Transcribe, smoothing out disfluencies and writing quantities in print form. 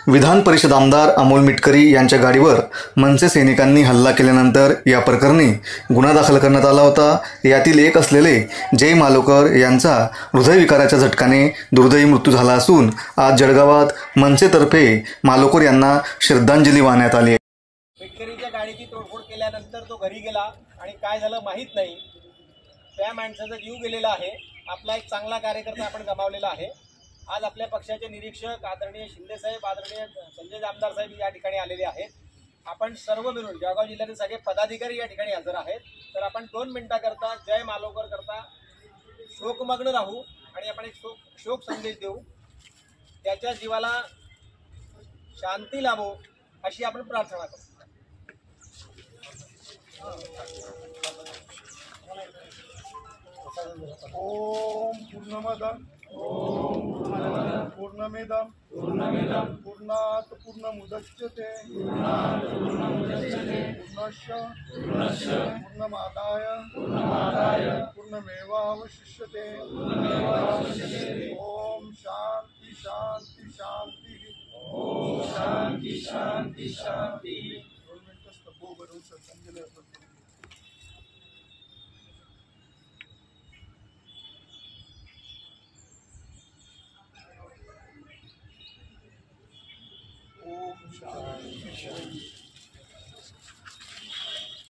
विधान परिषद आमदार अमोल मिटकरी यांच्या गाडीवर मनसे सैनिकांनी हल्ला केल्यानंतर या प्रकरणी गुन्हा दाखल करण्यात आला होता। यातील एक असलेले जय मालोकर यांचा हृदयविकाराच्या झटक्याने दुर्दैवी मृत्यू झाला असून आज जळगावात मनसेतर्फे मालोकर यांना श्रद्धांजली वाहण्यात आली। मिटकरीच्या गाडीची तोडफोड केल्यानंतर तो घरी गेला आणि काय झालं माहीत नाही। त्या माणसाचा जीव गेलेला आहे। आपला एक चांगला कार्यकर्ता आपण गमावलेला आहे। आज आपल्या पक्षाचे निरीक्षक आदरणीय शिंदे साहेब, आदरणीय संजय आमदार साहेब या ठिकाणी आलेले आहेत। आपण सर्व मिळून जळगाव जिल्ह्यातील सगळे पदाधिकारी या ठिकाणी हजर आहेत। तर आपण 2 मिनिटाकरता जय मालोकर करता शोकमग्न राहू आणि आपण एक शोक संदेश देऊ। त्याच्या जीवाला शांती लाभो अशी आपण प्रार्थना करू। ओम पूर्णमदं पूर्णमेदं पूर्णात् पूर्णमुदच्यते पूर्णस्य पूर्णमादाय पूर्णमेवावशिष्यते। ओम शांति शांति शांति। ओम शांति शांति शांति। 2 मिनिटं स्तब्ध उभं राहून श्रद्धांजली अर्पण करू।